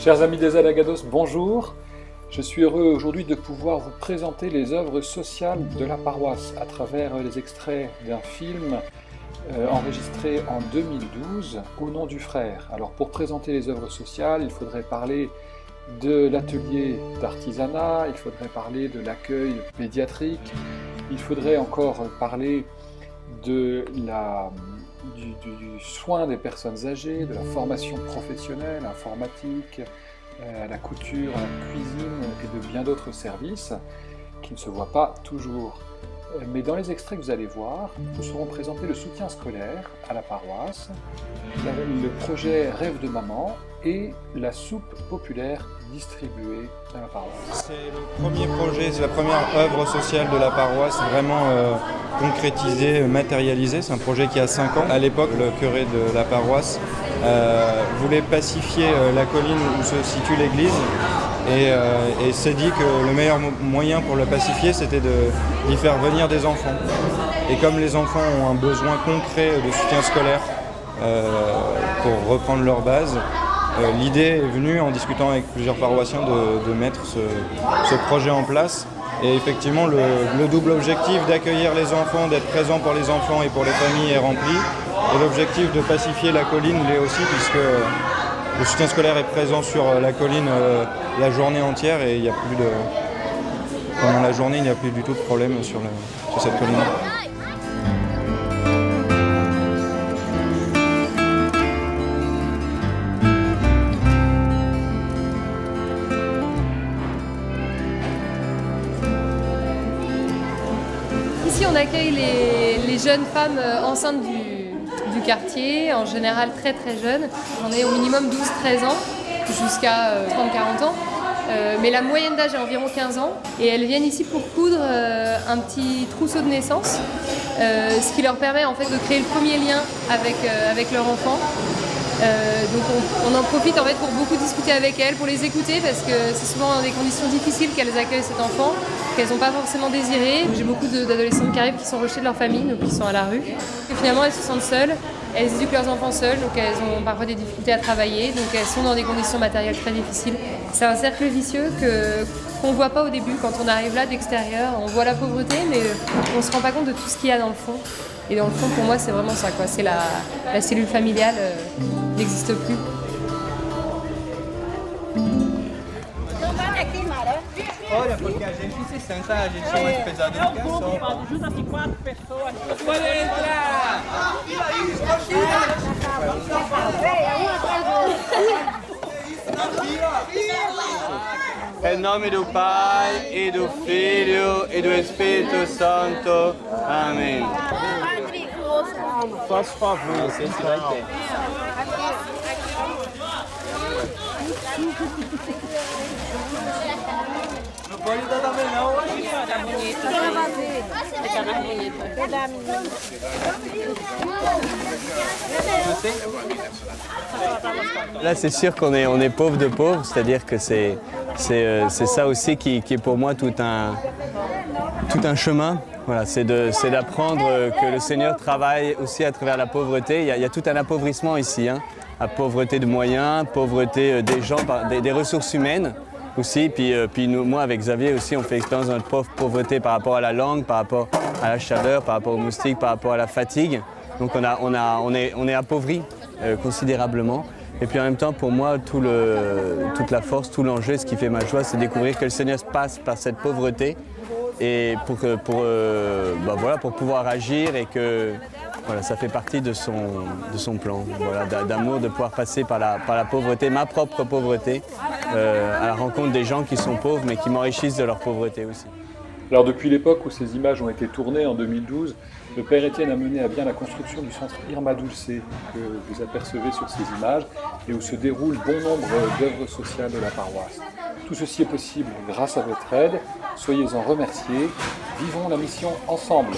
Chers amis des Alagados, bonjour. Je suis heureux aujourd'hui de pouvoir vous présenter les œuvres sociales de la paroisse à travers les extraits d'un film enregistré en 2012 au nom du frère. Alors pour présenter les œuvres sociales, il faudrait parler de l'atelier d'artisanat, il faudrait parler de l'accueil pédiatrique, il faudrait encore parler du soin des personnes âgées, de la formation professionnelle, informatique, à la couture, à la cuisine et de bien d'autres services qui ne se voient pas toujours. Mais dans les extraits que vous allez voir, nous serons présentés le soutien scolaire à la paroisse, le projet Rêve de maman et la soupe populaire distribuée à la paroisse. C'est le premier projet, c'est la première œuvre sociale de la paroisse, vraiment concrétisée, matérialisée. C'est un projet qui a 5 ans. À l'époque, le curé de la paroisse voulait pacifier la colline où se situe l'église et s'est dit que le meilleur moyen pour le pacifier, c'était d'y faire venir des enfants. Et comme les enfants ont un besoin concret de soutien scolaire pour reprendre leur base, l'idée est venue en discutant avec plusieurs paroissiens de mettre ce projet en place. Et effectivement, le double objectif d'accueillir les enfants, d'être présent pour les enfants et pour les familles est rempli. Et l'objectif de pacifier la colline l'est aussi, puisque le soutien scolaire est présent sur la colline la journée entière et il n'y a plus pendant la journée, il n'y a plus du tout de problème sur cette colline. Ici, on accueille les jeunes femmes enceintes du quartier, en général très très jeunes. J'en ai au minimum 12-13 ans, jusqu'à 30-40 ans. Mais la moyenne d'âge est environ 15 ans. Et elles viennent ici pour coudre un petit trousseau de naissance, ce qui leur permet en fait de créer le premier lien avec leur enfant. Donc on en profite en fait pour beaucoup discuter avec elles, pour les écouter parce que c'est souvent dans des conditions difficiles qu'elles accueillent cet enfant, qu'elles n'ont pas forcément désiré. J'ai beaucoup d'adolescentes qui arrivent qui sont rejetées de leur famille, donc qui sont à la rue. Et finalement elles se sentent seules, elles éduquent leurs enfants seules, donc elles ont parfois des difficultés à travailler, donc elles sont dans des conditions matérielles très difficiles. C'est un cercle vicieux qu'on ne voit pas au début quand on arrive là d'extérieur. On voit la pauvreté mais on ne se rend pas compte de tout ce qu'il y a dans le fond. Et dans le fond, pour moi, c'est vraiment ça, quoi. C'est la cellule familiale n'existe plus. Olha, porque a gente se senta, a gente é mais pesado do que a sopa. Junta-se 4 pessoas. Pode entrar! Em nome do Pai, e do Filho, e do Espírito Santo. Amém. Faça favor, Você vai ter. Não pode dar também não. Tá bonito. Fica mais bonito. Là, c'est sûr qu'on est pauvre de pauvres, c'est-à-dire que c'est ça aussi qui est pour moi tout un chemin. Voilà, c'est d'apprendre que le Seigneur travaille aussi à travers la pauvreté. Il y a tout un appauvrissement ici, hein. La pauvreté de moyens, pauvreté des gens, des ressources humaines aussi. Puis nous, moi, avec Xavier aussi, on fait expérience de notre pauvreté par rapport à la langue, par rapport à la chaleur, par rapport aux moustiques, par rapport à la fatigue. Donc on est appauvri considérablement. Et puis en même temps, pour moi, toute la force, tout l'enjeu, ce qui fait ma joie, c'est découvrir que le Seigneur passe par cette pauvreté et pour pouvoir agir et que voilà, ça fait partie de son plan, voilà, d'amour, de pouvoir passer par la pauvreté, ma propre pauvreté, à la rencontre des gens qui sont pauvres mais qui m'enrichissent de leur pauvreté aussi. Alors depuis l'époque où ces images ont été tournées en 2012, le Père Étienne a mené à bien la construction du centre Irma Dulce que vous apercevez sur ces images et où se déroulent bon nombre d'œuvres sociales de la paroisse. Tout ceci est possible grâce à votre aide, soyez-en remerciés, vivons la mission ensemble.